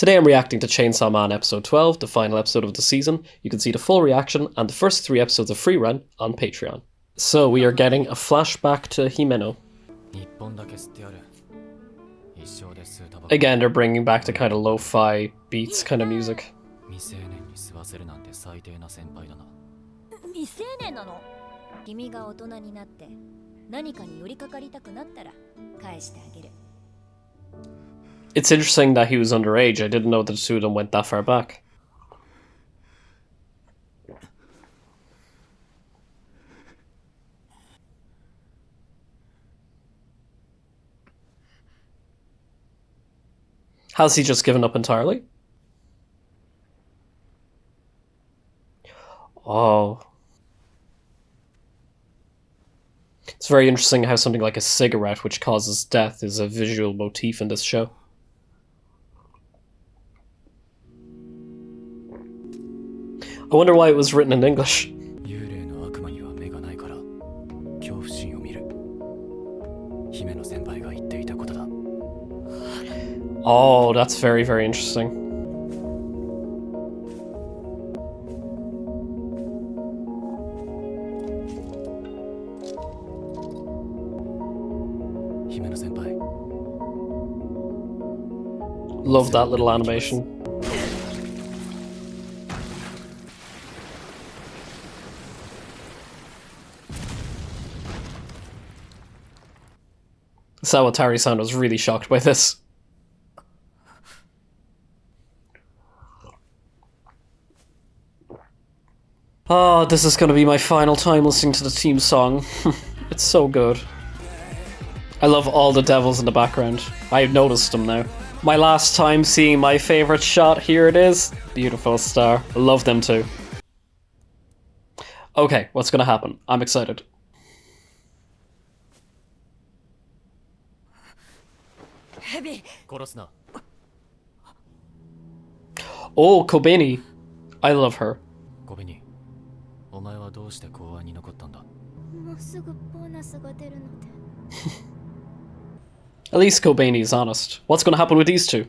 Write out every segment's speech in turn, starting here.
Today I'm reacting to Chainsaw Man episode 12, the final episode of the season. You can see the full reaction and the first 3 episodes of Free Run on Patreon. So we are getting a flashback to Himeno. Again, they're bringing back the kind of lo-fi beats kind of music. It's interesting that he was underage. I didn't know that the two of them went that far back. Has he just given up entirely? Oh. It's very interesting how something like a cigarette, which causes death, is a visual motif in this show. I wonder why it was written in English. Oh, that's very, very interesting. Love that little animation. Sawatari-san was really shocked by this. Oh, this is gonna be my final time listening to the theme song. It's so good. I love all the devils in the background. I've noticed them now. My last time seeing my favorite shot, here it is. Beautiful star. I love them too. Okay, what's gonna happen? I'm excited. Oh, Kobeni. I love her. At least Kobeni is honest. What's going to happen with these two?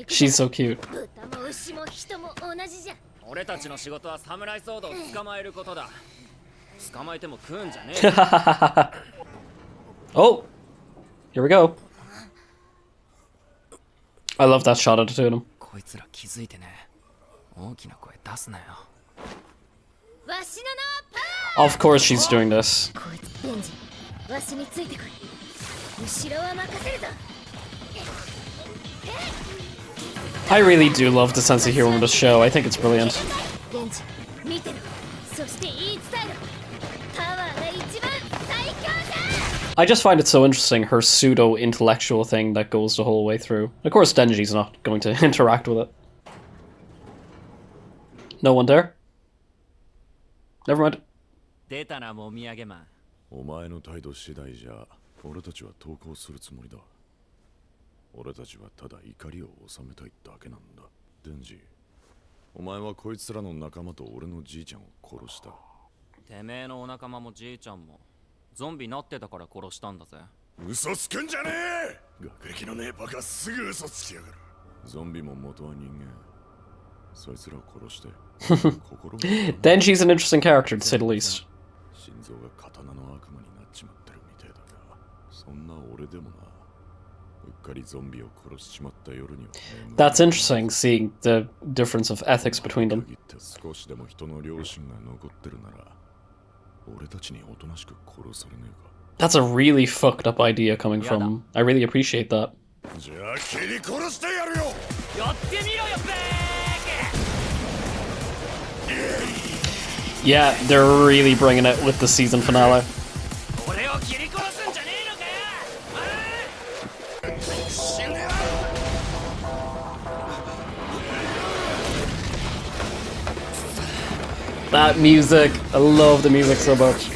She's so cute. Oh! Here we go. I love that shot of the two of them. Of course she's doing this. I really do love the sense of humor in this show. I think it's brilliant. I just find it so interesting, her pseudo-intellectual thing that goes the whole way through. Of course, Denji's not going to interact with it. No one there? Never mind. Denji's an interesting character, to say the least. That's interesting, seeing the difference of ethics between them. That's a really fucked up idea coming from. I really appreciate that. Yeah, they're really bringing it with the season finale. That music, I love the music so much.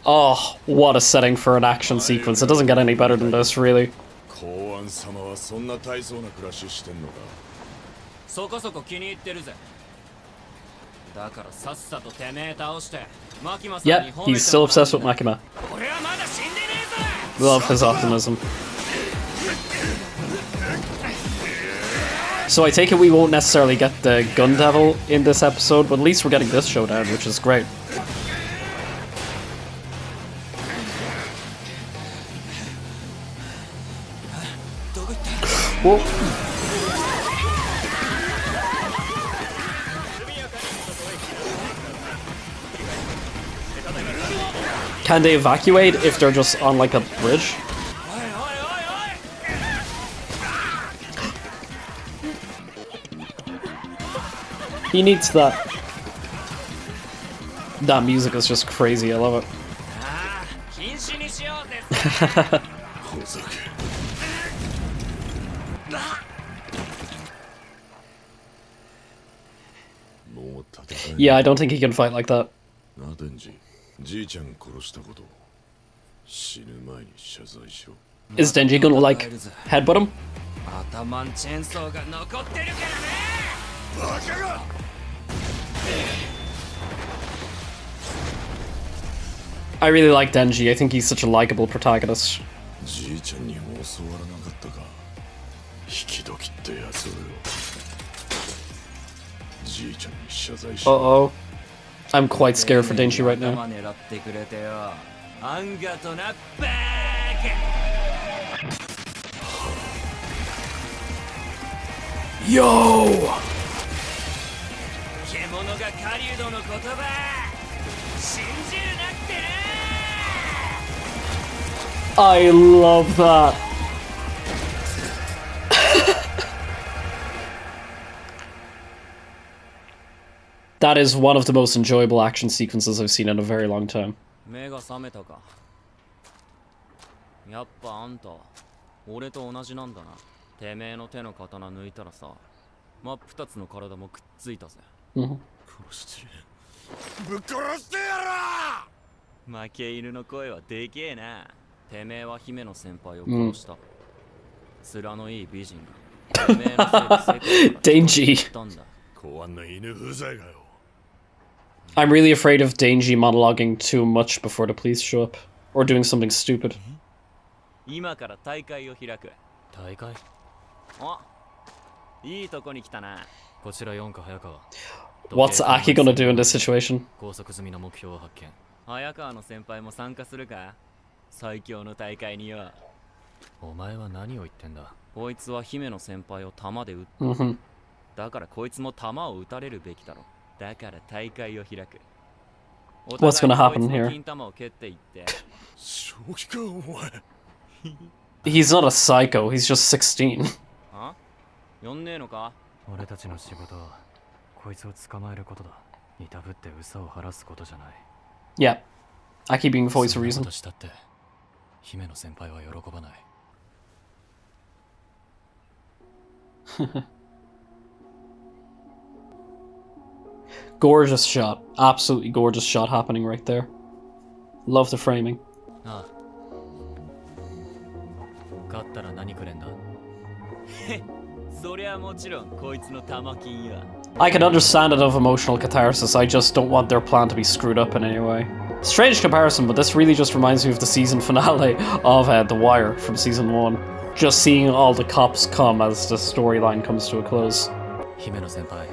Oh, what a setting for an action sequence. It doesn't get any better than this, really. 公安様はそんな大層な暮らししてんのか。そこそこ気に入ってるぜ。だからさっさとてめえ倒して、マキマさん Yeah, に褒め he's て still もらうん obsessed with だ。 Makima. 俺はまだ死んでねえぞ。 Love his optimism. So I take it we won't necessarily get the Gun Devil in this episode, but at least we're getting this showdown, which is great. Whoa. Can they evacuate if they're just on like a bridge? He needs that. That music is just crazy, I love it. 禁止にしようぜ。ほざけ。 もう戦えない。 Yeah, I don't think he can fight like that. なデンジ、じいちゃん殺したこと死ぬ前に謝罪しろ。 Is Denji gonna like headbutt him? 頭んチェーンソーが残ってるからね。バカが。 I really like Denji. I think he's such a likable protagonist. じいちゃんに教わらなかったか。引き時ってやつをよ。じいちゃんに謝罪しろ。 Uh-oh. I'm quite scared for Denji right now. 頭狙ってくれてよ。アンガとなバーカ。 Yo! 獣が狩人の言葉信じるなってな。 I love that. That is one of the most enjoyable action sequences I've seen in a very long time. 目が覚めたか。やっぱあんた俺と同じなんだな。てめえの手の刀抜いたらさ、真っ二つの体もくっついたぜ。 Mhm. 殺してぶっ殺してや負け犬の声はでけえな。てめえは姫の先輩を殺した。面のいい美人が。てめえのせいで世界から Denji. ったんだ。ろ。公安の犬風罪がよ。 I'm really afraid of Denji monologuing too much before the police show up. Or doing something stupid. 今から大会を開く。大会？あ、いいとこに来たな。こちら4課早川。 What's Aki gonna do in this situation? 拘束済みの目標を発見。早川の先輩も参加するか？最強の大会によ。お前は何を言ってんだ？こいつは姫の先輩を弾で撃った。 Mhm. だからこいつも弾を撃たれるべきだろ。だから大会を開く。 What's gonna happen here? 金玉を蹴っていって。正気かお前。 He's not a psycho, he's just 16. あ？呼んねえのか？俺たちの仕事はこいつを捕まえることだ。いたぶって嘘を晴らすことじゃない。 Yeah. Aki being voice そ of んなこ reason. としたって姫の先輩は喜ばない。 Gorgeous shot. Absolutely gorgeous shot happening right there. Love the framing. ああ。勝ったら何くれんだ？そりゃもちろんこいつの玉金よ。 I can understand it of emotional catharsis, I just don't want their plan to be screwed up in any way. Strange comparison, but this really just reminds me of the season finale of The Wire from season 1. Just seeing all the cops come as the storyline comes to a close. 姫の先輩、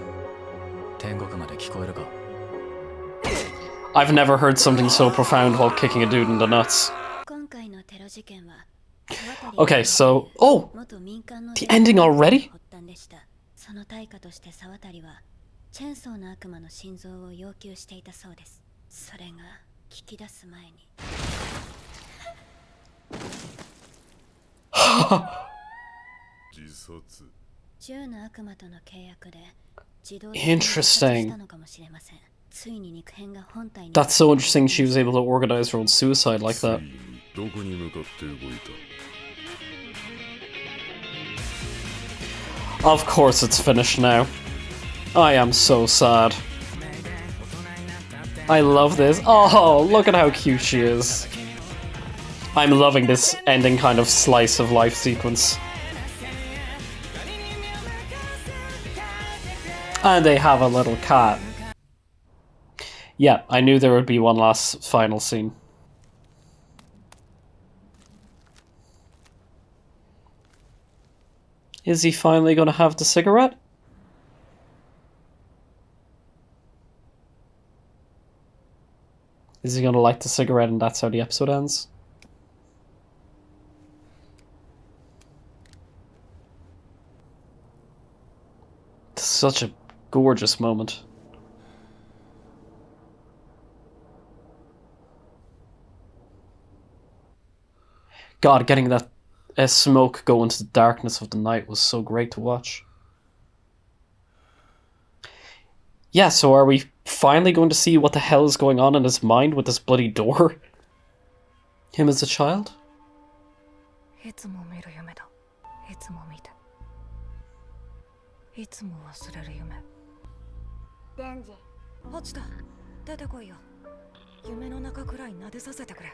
天国まで聞こえるか？ I've never heard something so profound while kicking a dude in the nuts. Okay, so... Oh! The ending already? その対価として沢渡はチェンソーの悪魔の心臓を要求していたそうです。それが聞き出す前に自殺。銃の悪魔との契約で自動 Interesting. したのかもしれません。ついに肉片が本体に That's so interesting she was able to organize her own suicide like that. どこに向かって動いた？ Of course it's finished now. I am so sad. I love this. Oh, look at how cute she is. I'm loving this ending kind of slice of life sequence. And they have a little cat. Yeah, I knew there would be one last final scene. Is he finally going to have the cigarette? Is he going to light the cigarette and that's how the episode ends? It's such a gorgeous moment. God, getting that smoke go into the darkness of the night was so great to watch. Yeah, so are we finally going to see what the hell is going on in his mind with this bloody door? Him as a child? いつも見る夢だ。いつも見て。いつも忘れる夢。デンジ。落ちた。出てこいよ。夢の中くらい撫でさせてくれ。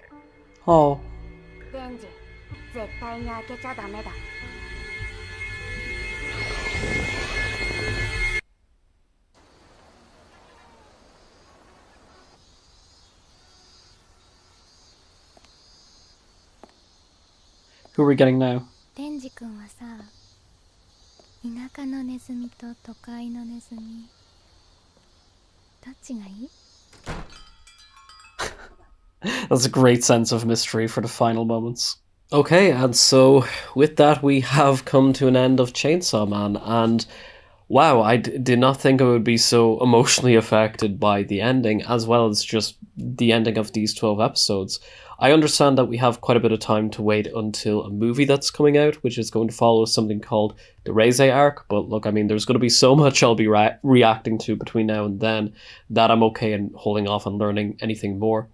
Oh. デンジ、絶対に開けちゃダメだ。Who are we getting now? デンジ君はさ、田舎のネズミと都会のネズミ、どっちがいい？ That's a great sense of mystery for the final moments. Okay, and so with that we have come to an end of Chainsaw Man, and wow, I did not think I would be so emotionally affected by the ending, as well as just the ending of these 12 episodes. I understand that we have quite a bit of time to wait until a movie that's coming out, which is going to follow something called the Reize arc, but look, I mean, there's going to be so much I'll be reacting to between now and then that I'm okay in holding off on learning anything more.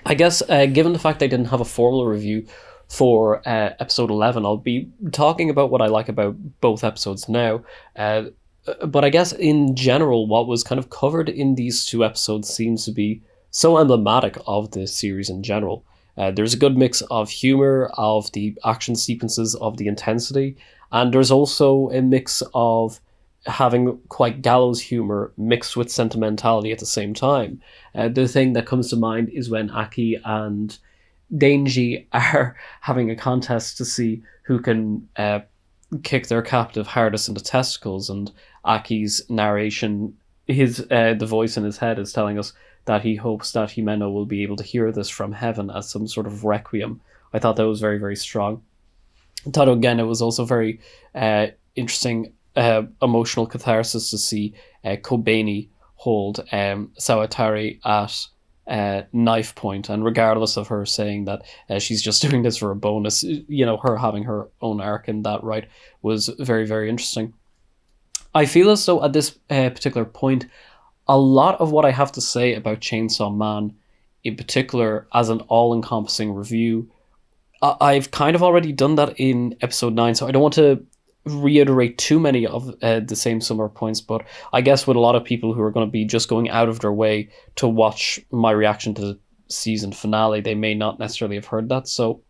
I guess, given the fact I didn't have a formal review for episode 11, I'll be talking about what I like about both episodes now. But I guess in general, what was kind of covered in these two episodes seems to be so emblematic of the series in general. There's a good mix of humor, of the action sequences, of the intensity, and there's also a mix of having quite gallows humor mixed with sentimentality at the same time. The thing that comes to mind is when Aki and Denji are having a contest to see who can kick their captive hardest in the testicles, and Aki's narration, the voice in his head is telling us that he hopes that Himeno will be able to hear this from heaven as some sort of requiem. I thought that was very, very strong. I thought, again, it was also very interesting emotional catharsis to see Kobeni hold Sawatari at knife point, and regardless of her saying that she's just doing this for a bonus, you know, her having her own arc in that right was very, very interesting. I feel as though at this particular point, a lot of what I have to say about Chainsaw Man, in particular as an all-encompassing review, I've kind of already done that in episode 9, so I don't want to reiterate too many of the same similar points, but I guess with a lot of people who are going to be just going out of their way to watch my reaction to the season finale, they may not necessarily have heard that. So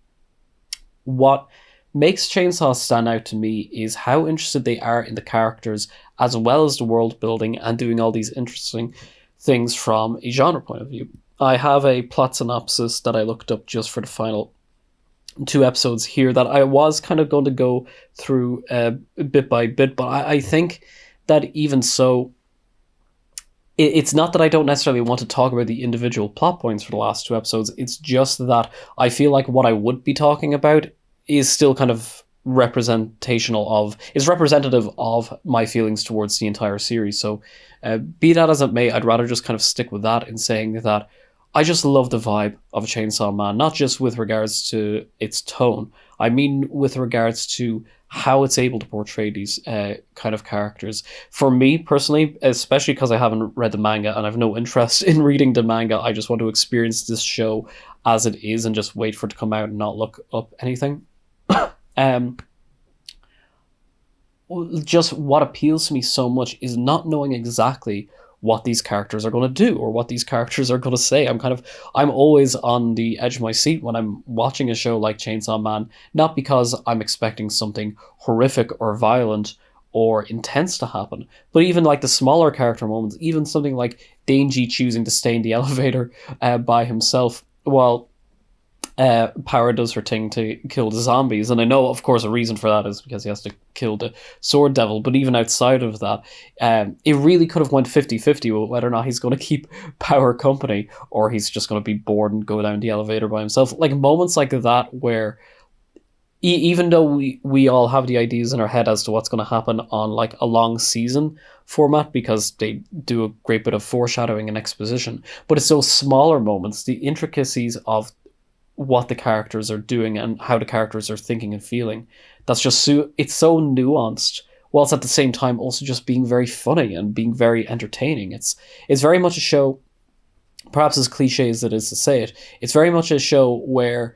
what makes Chainsaw stand out to me is how interested they are in the characters, as well as the world building, and doing all these interesting things from a genre point of view. I have a plot synopsis that I looked up just for the final 2 episodes here that I was kind of going to go through bit by bit, but I think that even so, it's not that I don't necessarily want to talk about the individual plot points for the last 2 episodes, it's just that I feel like what I would be talking about is still kind of representative of my feelings towards the entire series. So be that as it may, I'd rather just kind of stick with that in saying that I just love the vibe of Chainsaw Man, not just with regards to its tone. I mean with regards to how it's able to portray these kind of characters. For me personally, especially because I haven't read the manga and I've no interest in reading the manga, I just want to experience this show as it is and just wait for it to come out and not look up anything. Just what appeals to me so much is not knowing exactly what these characters are going to do or what these characters are going to say. I'm always on the edge of my seat when I'm watching a show like Chainsaw Man, not because I'm expecting something horrific or violent or intense to happen, but even like the smaller character moments, even something like Denji choosing to stay in the elevator by himself while Power does her thing to kill the zombies. And I know, of course, a reason for that is because he has to kill the sword devil, but even outside of that, it really could have went 50-50 with whether or not he's going to keep Power company or he's just going to be bored and go down the elevator by himself. Like moments like that where even though we all have the ideas in our head as to what's going to happen on like a long season format, because they do a great bit of foreshadowing and exposition, but it's those smaller moments, the intricacies of what the characters are doing and how the characters are thinking and feeling, that's just it's so nuanced, whilst at the same time also just being very funny and being very entertaining. It's very much a show, perhaps as cliche as it is to say it, it's very much a show where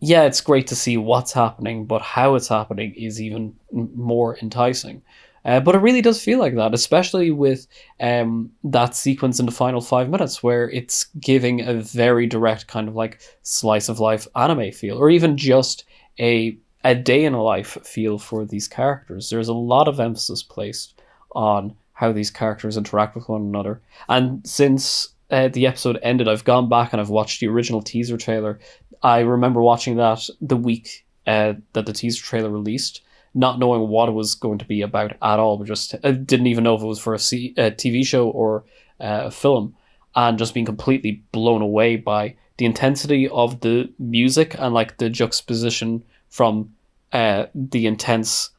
yeah, it's great to see what's happening, but how it's happening is even more enticing. But it really does feel like that, especially with that sequence in the final 5 minutes where it's giving a very direct kind of like slice of life anime feel, or even just a day in a life feel for these characters. There's a lot of emphasis placed on how these characters interact with one another. And since the episode ended, I've gone back and I've watched the original teaser trailer. I remember watching that the week that the teaser trailer released, not knowing what it was going to be about at all, but just didn't even know if it was for a TV show or a film, and just being completely blown away by the intensity of the music and like the juxtaposition from the intense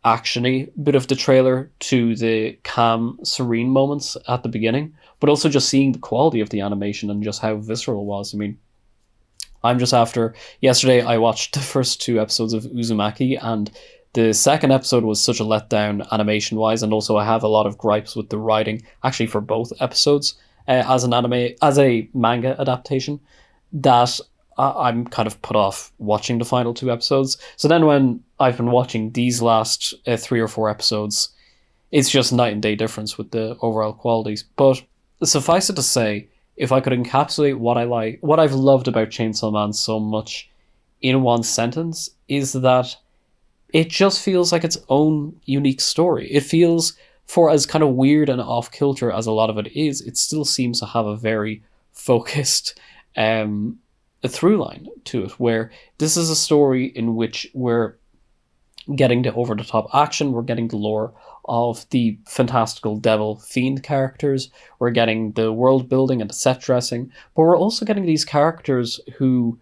actiony bit of the trailer to the calm, serene moments at the beginning, but also just seeing the quality of the animation and just how visceral it was. I mean, I'm just after... Yesterday, I watched the first 2 episodes of Uzumaki, and the second episode was such a letdown animation-wise, and also I have a lot of gripes with the writing, actually for both episodes, as a manga adaptation, that I'm kind of put off watching the final 2 episodes. So then when I've been watching these last 3 or 4 episodes, it's just night and day difference with the overall qualities. But suffice it to say, if I could encapsulate what I've loved about Chainsaw Man so much in one sentence, is that it just feels like its own unique story. It feels, for as kind of weird and off-kilter as a lot of it is, it still seems to have a very focused a through line to it, where this is a story in which we're getting the over-the-top action, we're getting the lore of the fantastical devil fiend characters, we're getting the world building and the set dressing, but we're also getting these characters who,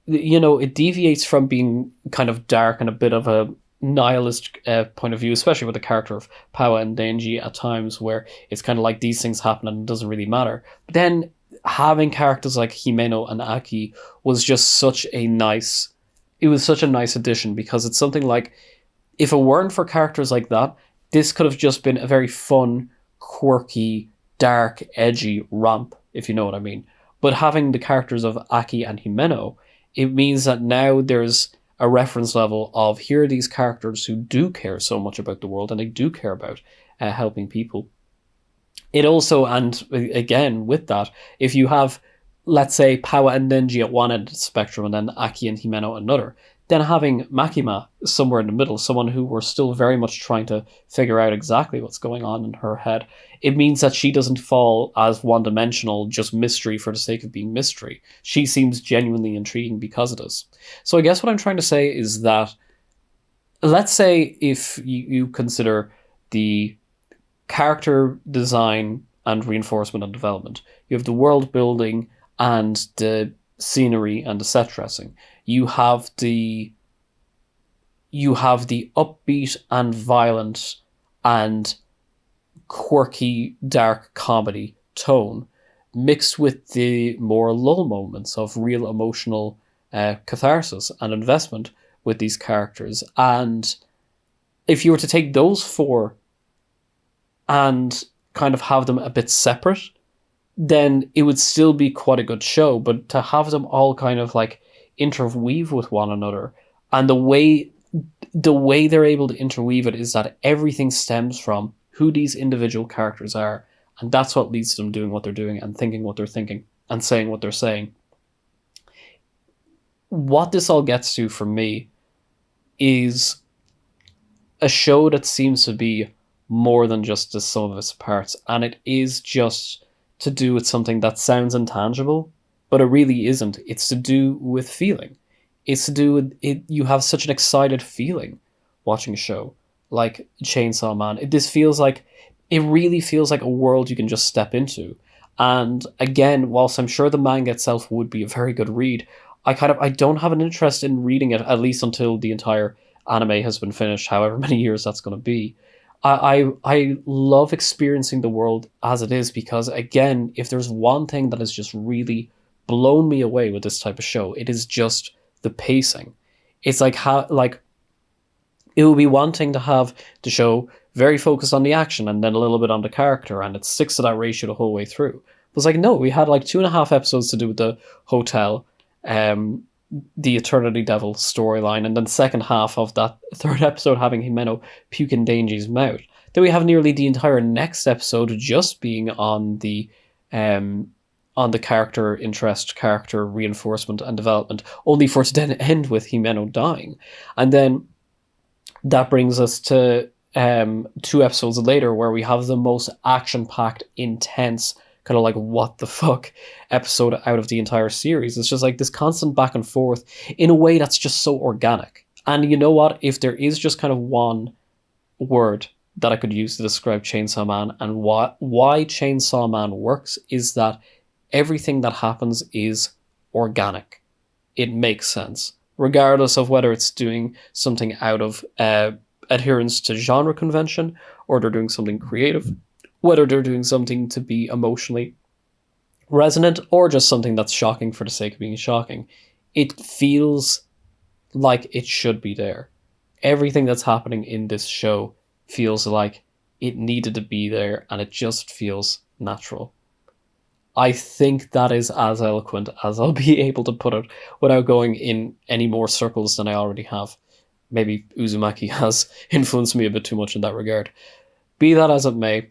you know, it deviates from being kind of dark and a bit of a nihilist point of view, especially with the character of Powa and Denji at times, where it's kind of like these things happen and it doesn't really matter. But then having characters like Himeno and Aki was just such a nice addition, because it's something like, if it weren't for characters like that, this could have just been a very fun, quirky, dark, edgy romp, if you know what I mean. But having the characters of Aki and Himeno, it means that now there's a reference level of, here are these characters who do care so much about the world and they do care about helping people. It also, and again with that, if you have, let's say, Powa and Denji at one end of the spectrum and then Aki and Himeno at another, then having Makima somewhere in the middle, someone who we're still very much trying to figure out exactly what's going on in her head, it means that she doesn't fall as one-dimensional, just mystery for the sake of being mystery. She seems genuinely intriguing because of this. So I guess what I'm trying to say is that, let's say if you consider the character design and reinforcement and development, you have the world building and the scenery and the set dressing. You have the upbeat and violent and quirky dark comedy tone mixed with the more lull moments of real emotional catharsis and investment with these characters. And if you were to take those 4 and kind of have them a bit separate, then it would still be quite a good show. But to have them all kind of like interweave with one another, and the way they're able to interweave it is that everything stems from who these individual characters are, and that's what leads to them doing what they're doing and thinking what they're thinking and saying what they're saying. What this all gets to for me is a show that seems to be more than just the sum of its parts, and it is just to do with something that sounds intangible, but it really isn't. It's to do with feeling. It's to do with it. You have such an excited feeling watching a show like Chainsaw Man. It really feels like a world you can just step into. And again, whilst I'm sure the manga itself would be a very good read, I don't have an interest in reading it, at least until the entire anime has been finished, however many years that's going to be. I love experiencing the world as it is, because again, if there's one thing that has just really blown me away with this type of show, it is just the pacing. It's like it would be one thing to have the show very focused on the action and then a little bit on the character, and it sticks to that ratio the whole way through. It was like, no, we had like 2.5 episodes to do with the hotel, the Eternity Devil storyline, and then the second half of that third episode having Himeno puke in Denji's mouth. Then we have nearly the entire next episode just being on the character interest, character reinforcement and development, only for it to then end with Himeno dying. And then that brings us to 2 episodes later, where we have the most action-packed, intense, kind of like what the fuck episode out of the entire series. It's just like this constant back and forth in a way that's just so organic. And you know what? If there is just kind of one word that I could use to describe Chainsaw Man and why Chainsaw Man works, is that everything that happens is organic. It makes sense, regardless of whether it's doing something out of adherence to genre convention, or they're doing something creative, whether they're doing something to be emotionally resonant, or just something that's shocking for the sake of being shocking. It feels like it should be there. Everything that's happening in this show feels like it needed to be there, and it just feels natural. I think that is as eloquent as I'll be able to put it without going in any more circles than I already have. Maybe Uzumaki has influenced me a bit too much in that regard. Be that as it may,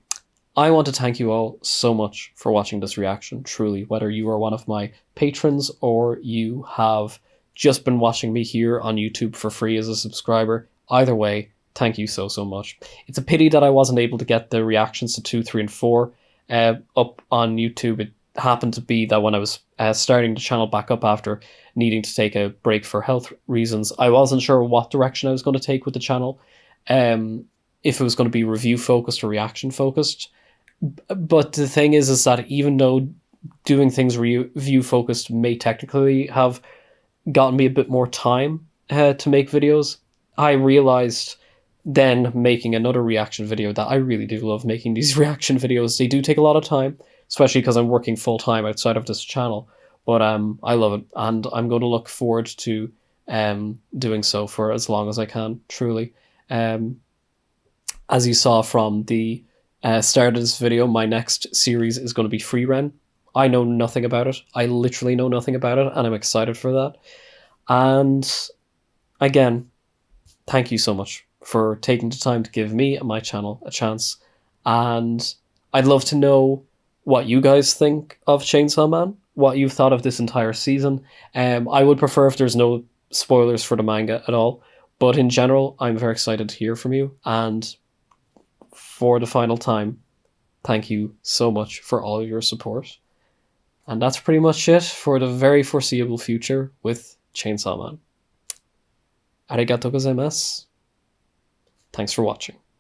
I want to thank you all so much for watching this reaction, truly, whether you are one of my patrons or you have just been watching me here on YouTube for free as a subscriber. Either way, thank you so much. It's a pity that I wasn't able to get the reactions to 2, 3, and 4 up on YouTube. It happened to be that when I was starting the channel back up after needing to take a break for health reasons, I wasn't sure what direction I was going to take with the channel, if it was going to be review focused or reaction focused. But the thing is that even though doing things review focused may technically have gotten me a bit more time to make videos, I realized then making another reaction video that I really do love making these reaction videos. They do take a lot of time, especially because I'm working full time outside of this channel, but I love it, and I'm going to look forward to doing so for as long as I can, truly. As you saw from the start of this video, my next series is going to be Frieren. I know nothing about it. I literally know nothing about it, and I'm excited for that. And again, thank you so much for taking the time to give me and my channel a chance. And I'd love to know what you guys think of Chainsaw Man, what you've thought of this entire season. I would prefer if there's no spoilers for the manga at all, but in general, I'm very excited to hear from you. And for the final time, thank you so much for all your support. And that's pretty much it for the very foreseeable future with Chainsaw Man. Arigatou gozaimasu. Thanks for watching.